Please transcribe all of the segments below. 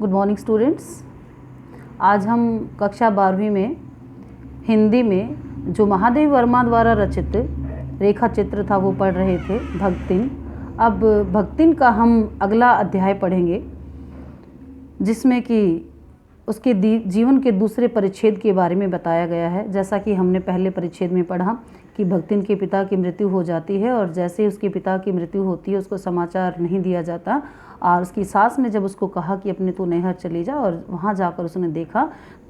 Good morning students. आज हम कक्षा 12वीं में हिंदी में जो महादेव वर्मा द्वारा रचित रेखा चित्र था वो पढ़ रहे थे, भक्तिन। अब भक्तिन का हम अगला अध्याय पढ़ेंगे जिसमें कि उसके जीवन के दूसरे परिच्छेद के बारे में बताया गया है। जैसा कि हमने पहले परिच्छेद में पढ़ा कि भक्तिन के पिता की मृत्यु हो जाती है और जैसे उसके पिता की मृत्यु होती है उसको समाचार नहीं दिया जाता और उसकी सास ने जब उसको कहा कि अपने तू नैहर चली जा, और वहाँ जाकर उसने देखा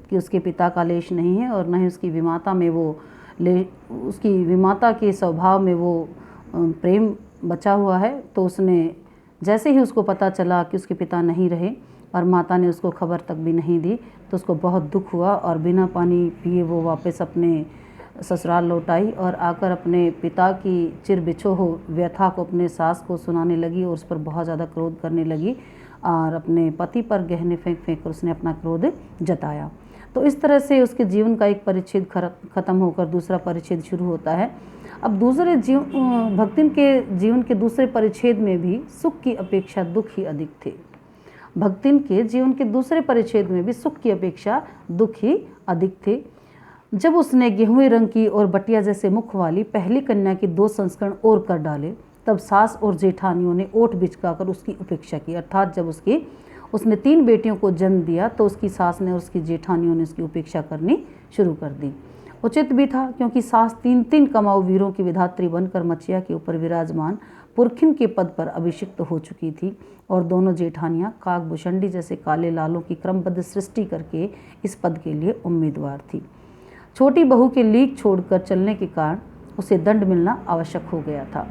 कि उसके पिता का लेश नहीं है और न ही उसकी विमाता में वो उसकी विमाता के स्वभाव में वो प्रेम बचा हुआ है। तो उसने जैसे ही उसको पता चला कि उसके पिता नहीं रहे और माता ने उसको खबर तक भी नहीं दी तो उसको बहुत दुख हुआ और बिना पानी पिए वो वापस अपने ससुराल लौट आई और आकर अपने पिता की चिर बिछो हो व्यथा को अपने सास को सुनाने लगी और उस पर बहुत ज़्यादा क्रोध करने लगी और अपने पति पर गहने फेंक फेंक कर उसने अपना क्रोध जताया। तो इस तरह से उसके जीवन का एक परिच्छेद खत्म होकर दूसरा परिच्छेद शुरू होता है। अब भक्तिन के जीवन के दूसरे परिच्छेद में भी सुख की अपेक्षा दुख ही अधिक थे। भक्तिन के जीवन के दूसरे परिच्छेद में भी सुख की अपेक्षा दुख ही अधिक थे। जब उसने गेहुए रंग की और बटिया जैसे मुख वाली पहली कन्या के 2 संस्करण और कर डाले तब सास और जेठानियों ने ओठ बिचकाकर उसकी उपेक्षा की। अर्थात जब उसने 3 बेटियों को जन्म दिया तो उसकी सास ने और उसकी जेठानियों ने उसकी उपेक्षा करनी शुरू कर दी। उचित भी था क्योंकि सास 3 कमाऊ वीरों की विधात्री बनकर मचिया के ऊपर विराजमान पुरखिन के पद पर अभिषिक्त हो चुकी थी और दोनों जेठानियाँ काकभूषणी जैसे काले लालों की क्रमबद्ध सृष्टि करके इस पद के लिए उम्मीदवार थी। छोटी बहू के लीक छोड़कर चलने के कारण उसे दंड मिलना आवश्यक हो गया था।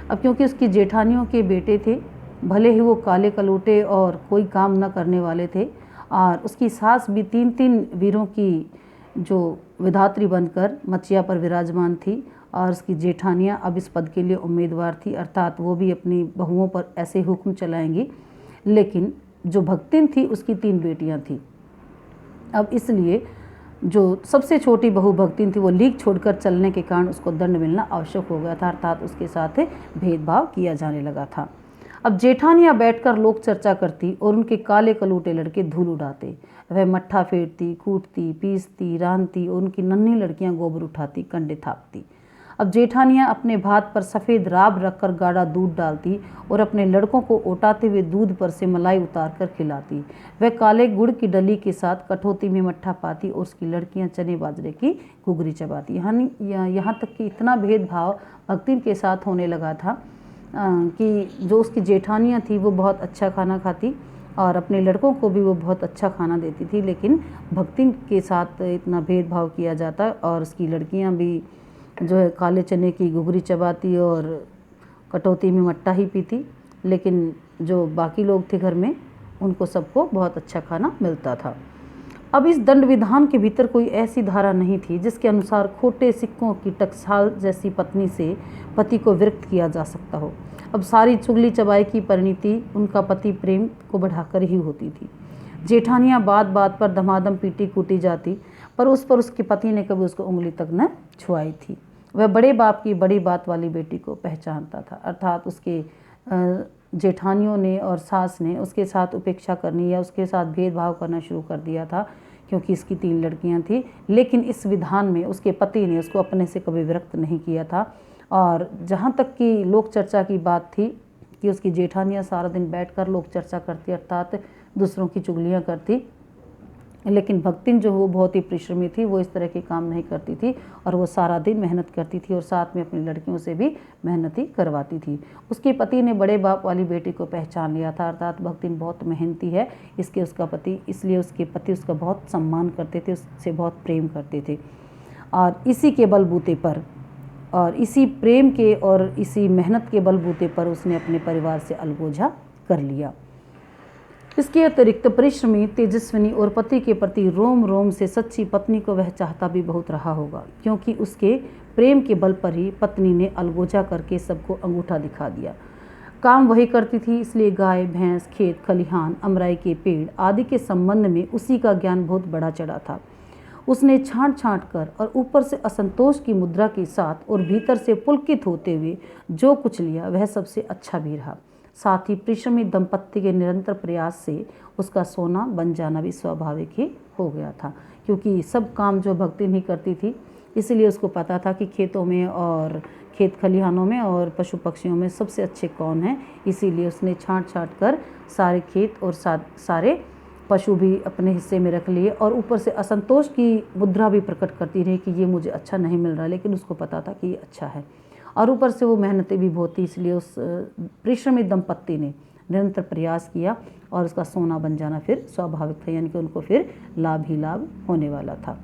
अब क्योंकि उसकी जेठानियों के बेटे थे, भले ही वो काले कलूटे और कोई काम न करने वाले थे, और उसकी सास भी 3 वीरों की जो विधात्री बनकर मचिया पर विराजमान थी और उसकी जेठानियाँ अब इस पद के लिए उम्मीदवार थी। अर्थात वो भी अपनी बहुओं पर ऐसे हुक्म चलाएंगी। लेकिन जो भक्तिन थी उसकी 3 बेटियाँ थीं। अब इसलिए जो सबसे छोटी बहू भक्तिन थी वो लीक छोड़कर चलने के कारण उसको दंड मिलना आवश्यक हो गया था, अर्थात उसके साथ भेदभाव किया जाने लगा था। अब जेठानियाँ बैठकर लोक चर्चा करती और उनके काले कलूटे लड़के धूल उड़ाते। वह मट्ठा फेरती, कूटती, पीसती, रांधती और उनकी नन्ही लड़कियाँ गोबर उठाती, कंडे थापती। अब जेठानियाँ अपने भात पर सफ़ेद राब रखकर गाढ़ा दूध डालती और अपने लड़कों को ओटाते हुए दूध पर से मलाई उतार कर खिलाती। वह काले गुड़ की डली के साथ कठौती में मट्ठा पाती और उसकी लड़कियाँ चने बाजरे की घुघरी चबाती। यहाँ तक कि इतना भेदभाव भक्तिन के साथ होने लगा था कि जो उसकी जेठानियाँ थी वो बहुत अच्छा खाना खाती और अपने लड़कों को भी वो बहुत अच्छा खाना देती थी, लेकिन भक्तिन के साथ इतना भेदभाव किया जाता और उसकी लड़कियाँ भी जो है काले चने की घुघरी चबाती और कटौती में मट्टा ही पीती, लेकिन जो बाकी लोग थे घर में उनको सबको बहुत अच्छा खाना मिलता था। अब इस दंड विधान के भीतर कोई ऐसी धारा नहीं थी जिसके अनुसार खोटे सिक्कों की टकसाल जैसी पत्नी से पति को विरक्त किया जा सकता हो। अब सारी चुगली चबाई की परिणति उनका पति प्रेम को बढ़ाकर ही होती थी। जेठानियाँ बात बात पर धमाधम पीटी कूटी जाती पर उसके पति ने कभी उसको उंगली तक न छुआई थी। वह बड़े बाप की बड़ी बात वाली बेटी को पहचानता था, अर्थात उसके जेठानियों ने और सास ने उसके साथ उपेक्षा करनी या उसके साथ भेदभाव करना शुरू कर दिया था क्योंकि इसकी 3 लड़कियां थीं। लेकिन इस विधान में उसके पति ने उसको अपने से कभी विरक्त नहीं किया था। और जहाँ तक कि लोक चर्चा की बात थी कि उसकी जेठानियाँ सारा दिन बैठकर लोक चर्चा करती, अर्थात दूसरों की चुगलियाँ करती, लेकिन भक्तिन जो वो बहुत ही परिश्रमी थी, वो इस तरह के काम नहीं करती थी और वो सारा दिन मेहनत करती थी और साथ में अपनी लड़कियों से भी मेहनती करवाती थी। उसके पति ने बड़े बाप वाली बेटी को पहचान लिया था, अर्थात भक्तिन बहुत मेहनती है इसलिए उसके पति उसका बहुत सम्मान करते थे, उससे बहुत प्रेम करते थे। और इसी के बलबूते पर और इसी प्रेम के और इसी मेहनत के बलबूते पर उसने अपने परिवार से अलगोजा कर लिया। इसके अतिरिक्त परिश्रमी, तेजस्विनी और पति के प्रति रोम रोम से सच्ची पत्नी को वह चाहता भी बहुत रहा होगा, क्योंकि उसके प्रेम के बल पर ही पत्नी ने अलगोजा करके सबको अंगूठा दिखा दिया। काम वही करती थी, इसलिए गाय भैंस, खेत खलिहान, अमराई के पेड़ आदि के संबंध में उसी का ज्ञान बहुत बड़ा चढ़ा था। उसने छांट छांट कर और ऊपर से असंतोष की मुद्रा के साथ और भीतर से पुलकित होते हुए जो कुछ लिया वह सबसे अच्छा भी रहा। साथ ही परिश्रमी दंपत्ति के निरंतर प्रयास से उसका सोना बन जाना भी स्वाभाविक ही हो गया था, क्योंकि सब काम जो भक्तिन ही करती थी, इसलिए उसको पता था कि खेतों में और खेत खलिहानों में और पशु पक्षियों में सबसे अच्छे कौन हैं। इसीलिए उसने छांट कर सारे खेत और सारे पशु भी अपने हिस्से में रख लिए और ऊपर से असंतोष की मुद्रा भी प्रकट करती रही कि ये मुझे अच्छा नहीं मिल रहा, लेकिन उसको पता था कि ये अच्छा है। और ऊपर से वो मेहनतें भी बहुत थी, इसलिए उस परिश्रमी दंपत्ति ने निरंतर प्रयास किया और उसका सोना बन जाना फिर स्वाभाविक था, यानी कि उनको फिर लाभ ही लाभ होने वाला था।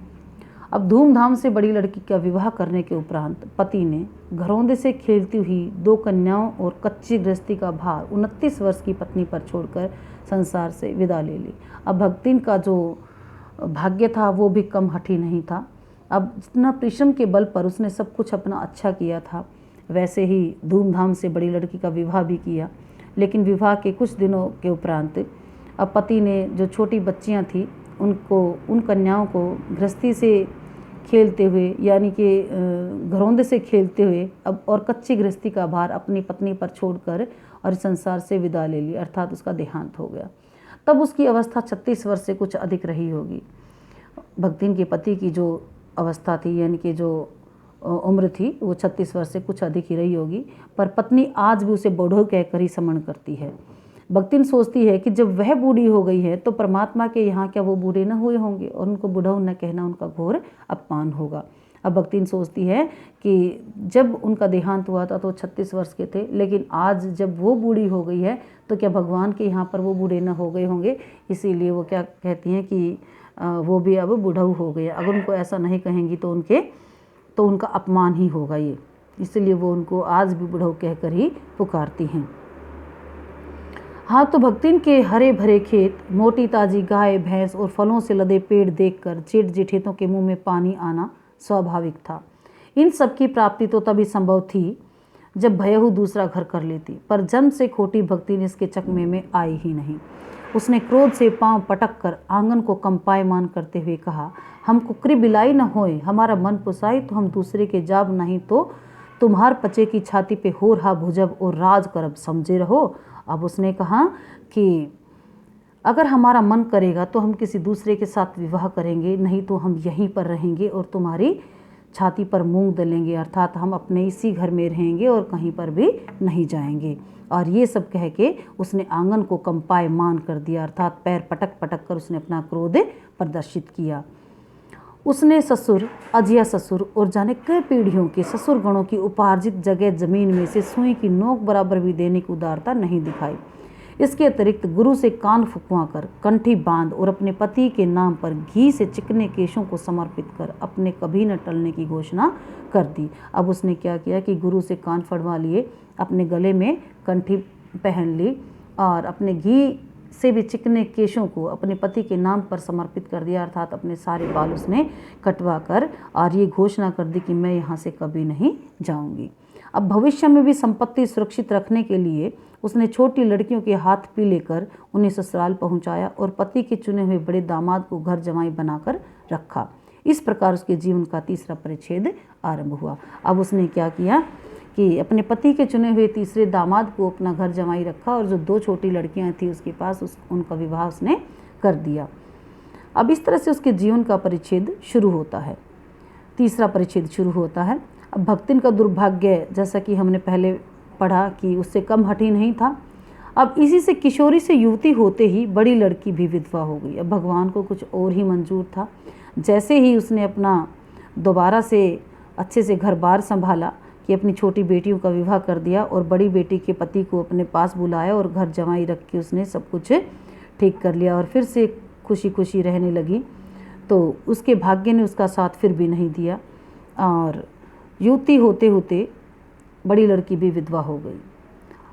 अब धूमधाम से बड़ी लड़की का विवाह करने के उपरांत पति ने घरौंदे से खेलती हुई 2 कन्याओं और कच्ची गृहस्थी का भार 29 वर्ष की पत्नी पर छोड़कर संसार से विदा ले ली। अब भक्तिन का जो भाग्य था वो भी कम हठी नहीं था। अब जितना परिश्रम के बल पर उसने सब कुछ अपना अच्छा किया था, वैसे ही धूमधाम से बड़ी लड़की का विवाह भी किया। लेकिन विवाह के कुछ दिनों के उपरांत अब पति ने जो छोटी बच्चियां थी उन कन्याओं को गृहस्थी से खेलते हुए, यानी कि घरौंदे से खेलते हुए अब और कच्ची गृहस्थी का भार अपनी पत्नी पर छोड़कर और संसार से विदा ले ली, अर्थात उसका देहांत हो गया। तब उसकी अवस्था 36 वर्ष से कुछ अधिक रही होगी। भक्तिन के पति की जो अवस्था थी, यानी कि जो उम्र थी, वो 36 वर्ष से कुछ अधिक ही रही होगी, पर पत्नी आज भी उसे बूढ़ो कहकर ही समन करती है। भक्तिन सोचती है कि जब वह बूढ़ी हो गई है तो परमात्मा के यहाँ क्या वो बूढ़े न हुए होंगे और उनको बूढ़ा न कहना उनका घोर अपमान होगा। अब भक्तिन सोचती है कि जब उनका देहांत हुआ था तो 36 वर्ष के थे, लेकिन आज जब वो बूढ़ी हो गई है तो क्या भगवान के यहाँ पर वो बूढ़े न हो गए होंगे। इसीलिए वो क्या कहती हैं कि वो भी अब बूढ़ऊ हो गए। अगर उनको ऐसा नहीं कहेंगी तो उनका अपमान ही होगा ये, इसलिए वो उनको आज भी बूढ़ऊ कहकर ही पुकारती हैं। हाँ, तो भक्तिन के हरे भरे खेत, मोटी ताजी गाय भैंस और फलों से लदे पेड़ देखकर जेठ जेठेतों के मुंह में पानी आना स्वाभाविक था। इन सब की प्राप्ति तो तभी संभव थी जब भयहु दूसरा घर कर लेती, पर जन्म से खोटी भक्तिन इसके चकमे में आई ही नहीं। उसने क्रोध से पांव पटक कर आंगन को कंपायमान करते हुए कहा, हम कुकरी बिलाई न होए, हमारा मन पुसाई तो हम दूसरे के जाब, नहीं तो तुम्हार पचे की छाती पे हो रहा भुजब और राज करब, समझे रहो। अब उसने कहा कि अगर हमारा मन करेगा तो हम किसी दूसरे के साथ विवाह करेंगे, नहीं तो हम यहीं पर रहेंगे और तुम्हारी छाती पर मूंग दलेंगे, अर्थात हम अपने इसी घर में रहेंगे और कहीं पर भी नहीं जाएंगे। और ये सब कह के उसने आंगन को कंपायमान कर दिया, अर्थात पैर पटक पटक कर उसने अपना क्रोध प्रदर्शित किया। उसने ससुर, अजिया ससुर और जाने कई पीढ़ियों के ससुर गणों की उपार्जित जगह जमीन में से सुई की नोक बराबर भी देने की उदारता नहीं दिखाई। इसके अतिरिक्त गुरु से कान फुकवा कर, कंठी बांध और अपने पति के नाम पर घी से चिकने केशों को समर्पित कर अपने कभी न टलने की घोषणा कर दी। अब उसने क्या किया कि गुरु से कान फड़वा लिए, अपने गले में कंठी पहन ली और अपने घी से भी चिकने केशों को अपने पति के नाम पर समर्पित कर दिया, अर्थात अपने सारे बाल उसने कटवा कर और ये घोषणा कर दी कि मैं यहाँ से कभी नहीं जाऊँगी। अब भविष्य में भी संपत्ति सुरक्षित रखने के लिए उसने छोटी लड़कियों के हाथ पीले कर उन्हें ससुराल पहुँचाया और पति के चुने हुए बड़े दामाद को घर जमाई बनाकर रखा। इस प्रकार उसके जीवन का तीसरा परिच्छेद आरंभ हुआ। अब उसने क्या किया कि अपने पति के चुने हुए तीसरे दामाद को अपना घर जमाई रखा और जो 2 छोटी लड़कियां थी उसके पास उनका विवाह उसने कर दिया। अब इस तरह से उसके जीवन का परिच्छेद शुरू होता है, तीसरा परिच्छेद शुरू होता है। अब भक्तिन का दुर्भाग्य, जैसा कि हमने पहले पढ़ा कि उससे कम हठी नहीं था। अब इसी से किशोरी से युवती होते ही बड़ी लड़की भी विधवा हो गई। अब भगवान को कुछ और ही मंजूर था। जैसे ही उसने अपना दोबारा से अच्छे से घर बार संभाला कि अपनी छोटी बेटियों का विवाह कर दिया और बड़ी बेटी के पति को अपने पास बुलाया और घर जमाई रख के उसने सब कुछ ठीक कर लिया और फिर से खुशी खुशी रहने लगी, तो उसके भाग्य ने उसका साथ फिर भी नहीं दिया और युवती होते होते बड़ी लड़की भी विधवा हो गई।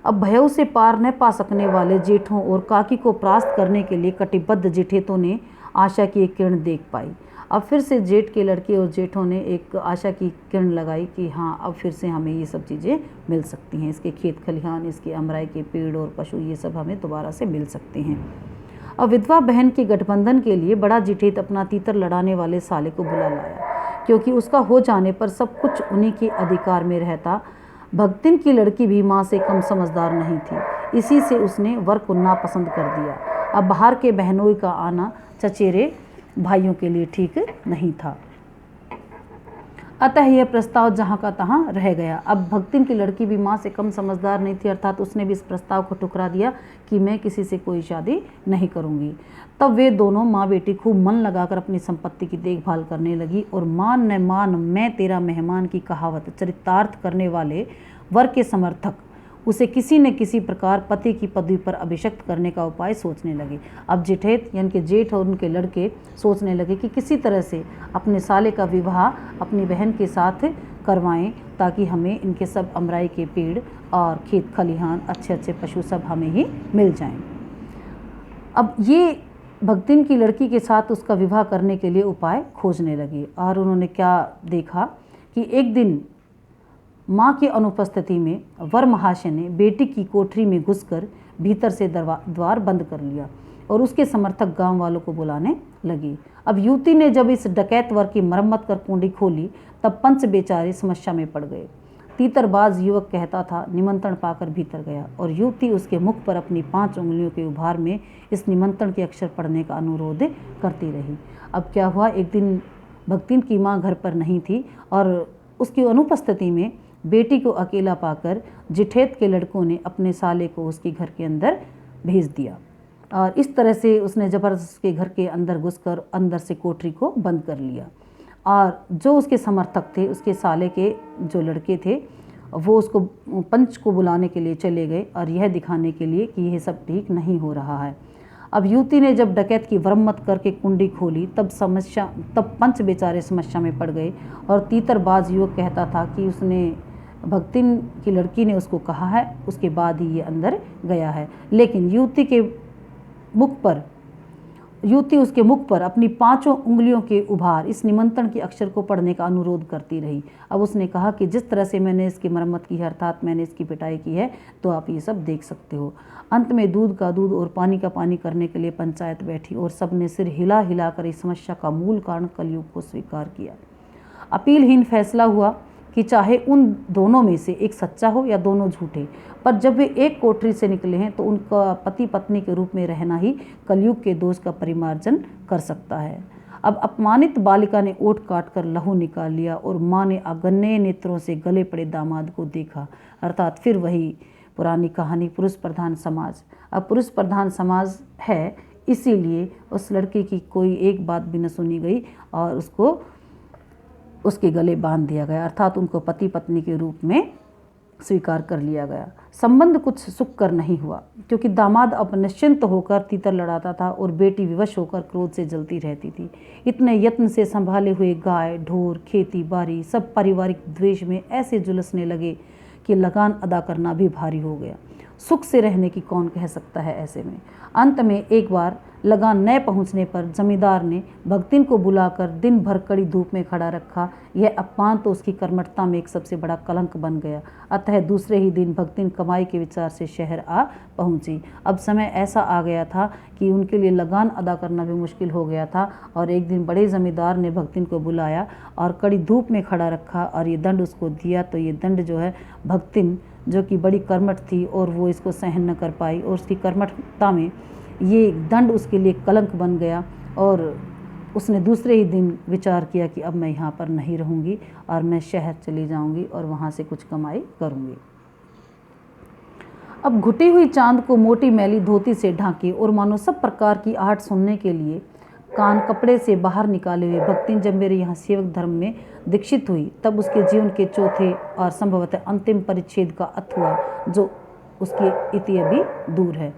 अब भयऊ से पार न पा सकने वाले जेठों और काकी को परास्त करने के लिए कटिबद्ध जेठेतों ने आशा की एक किरण देख पाई। अब फिर से जेठ के लड़के और जेठों ने एक आशा की किरण लगाई कि हाँ, अब फिर से हमें ये सब चीज़ें मिल सकती हैं, इसके खेत खलिहान, इसके अमराई के पेड़ और पशु, ये सब हमें दोबारा से मिल सकते हैं। अब विधवा बहन के गठबंधन के लिए बड़ा जेठेत अपना तीतर लड़ाने वाले साले को बुला लाया, क्योंकि उसका हो जाने पर सब कुछ उन्हीं के अधिकार में रहता। भक्तिन की लड़की भी माँ से कम समझदार नहीं थी, इसी से उसने वर को नापसंद कर दिया। अब बाहर के बहनोई का आना चचेरे भाइयों के लिए ठीक नहीं था। अतः यह प्रस्ताव जहाँ का तहाँ रह गया। अब भक्तिन की लड़की भी माँ से कम समझदार नहीं थी, अर्थात उसने भी इस प्रस्ताव को ठुकरा दिया कि मैं किसी से कोई शादी नहीं करूँगी। तब वे दोनों माँ बेटी खूब मन लगाकर अपनी संपत्ति की देखभाल करने लगी और मान न मान मैं तेरा मेहमान की कहावत चरितार्थ करने वाले वर के समर्थक उसे किसी न किसी प्रकार पति की पदवी पर अभिषिक्त करने का उपाय सोचने लगे। अब जेठेत यानी कि जेठ और उनके लड़के सोचने लगे कि किसी तरह से अपने साले का विवाह अपनी बहन के साथ करवाएं ताकि हमें इनके सब अमराई के पेड़ और खेत खलिहान अच्छे अच्छे पशु सब हमें ही मिल जाएं। अब ये भक्तिन की लड़की के साथ उसका विवाह करने के लिए उपाय खोजने लगे और उन्होंने क्या देखा कि एक दिन माँ की अनुपस्थिति में वर महाशय ने बेटी की कोठरी में घुसकर भीतर से द्वार बंद कर लिया और उसके समर्थक गांव वालों को बुलाने लगी। अब युवती ने जब इस डकैत वर की मरम्मत कर कुंडी खोली तब पंच बेचारे समस्या में पड़ गए। तीतरबाज युवक कहता था निमंत्रण पाकर भीतर गया और युवती उसके मुख पर अपनी 5 उंगलियों के उभार में इस निमंत्रण के अक्षर पढ़ने का अनुरोध करती रही। अब क्या हुआ, एक दिन भक्तिन की माँ घर पर नहीं थी और उसकी अनुपस्थिति में बेटी को अकेला पाकर जिठेत के लड़कों ने अपने साले को उसके घर के अंदर भेज दिया और इस तरह से उसने ज़बरदस्त उसके घर के अंदर घुसकर अंदर से कोठरी को बंद कर लिया। और जो उसके समर्थक थे, उसके साले के जो लड़के थे, वो उसको पंच को बुलाने के लिए चले गए और यह दिखाने के लिए कि यह सब ठीक नहीं हो रहा है। अब युवती ने जब डकैत की मरम्मत करके कुंडी खोली तब पंच बेचारे समस्या में पड़ गए और तीतरबाज युवक कहता था कि उसने भक्तिन की लड़की ने उसको कहा है, उसके बाद ही ये अंदर गया है। लेकिन युवती उसके मुख पर अपनी 5 उंगलियों के उभार इस निमंत्रण के अक्षर को पढ़ने का अनुरोध करती रही। अब उसने कहा कि जिस तरह से मैंने इसकी मरम्मत की है, अर्थात मैंने इसकी पिटाई की है, तो आप ये सब देख सकते हो। अंत में दूध का दूध और पानी का पानी करने के लिए पंचायत बैठी और सबने सिर हिला हिला कर इस समस्या का मूल कारण कलयुग को स्वीकार किया। अपीलहीन फैसला हुआ कि चाहे उन दोनों में से एक सच्चा हो या दोनों झूठे, पर जब वे एक कोठरी से निकले हैं तो उनका पति पत्नी के रूप में रहना ही कलयुग के दोष का परिमार्जन कर सकता है। अब अपमानित बालिका ने ओठ काट कर लहू निकाल लिया और माँ ने अगन्य नेत्रों से गले पड़े दामाद को देखा। अर्थात फिर वही पुरानी कहानी, पुरुष प्रधान समाज। अब पुरुष प्रधान समाज है, इसीलिए उस लड़की की कोई एक बात भी न सुनी गई और उसके गले बांध दिया गया, अर्थात उनको पति पत्नी के रूप में स्वीकार कर लिया गया। संबंध कुछ सुख कर नहीं हुआ क्योंकि दामाद अब निश्चिंत होकर तीतर लड़ाता था और बेटी विवश होकर क्रोध से जलती रहती थी। इतने यत्न से संभाले हुए गाय ढोर खेती बाड़ी सब पारिवारिक द्वेष में ऐसे झुलसने लगे कि लगान अदा करना भी भारी हो गया। सुख से रहने की कौन कह सकता है ऐसे में। अंत में एक बार लगान न पहुंचने पर जमींदार ने भक्तिन को बुलाकर दिन भर कड़ी धूप में खड़ा रखा। यह अपमान तो उसकी कर्मठता में एक सबसे बड़ा कलंक बन गया। अतः दूसरे ही दिन भक्तिन कमाई के विचार से शहर आ पहुंची। अब समय ऐसा आ गया था कि उनके लिए लगान अदा करना भी मुश्किल हो गया था और एक दिन बड़े जमींदार ने भक्तिन को बुलाया और कड़ी धूप में खड़ा रखा और ये दंड उसको दिया। तो ये दंड जो है, भक्तिन जो कि बड़ी कर्मठ थी और वो इसको सहन न कर पाई और उसकी कर्मठता में ये दंड उसके लिए कलंक बन गया और उसने दूसरे ही दिन विचार किया कि अब मैं यहाँ पर नहीं रहूँगी और मैं शहर चली जाऊँगी और वहाँ से कुछ कमाई करूँगी। अब घुटी हुई चांद को मोटी मैली धोती से ढांके और मानो सब प्रकार की आहट सुनने के लिए कान कपड़े से बाहर निकाले हुए भक्तिन जब मेरे यहाँ सेवक धर्म में दीक्षित हुई तब उसके जीवन के चौथे और संभवतः अंतिम परिच्छेद का अर्थ हुआ जो उसकी इति अभी दूर है।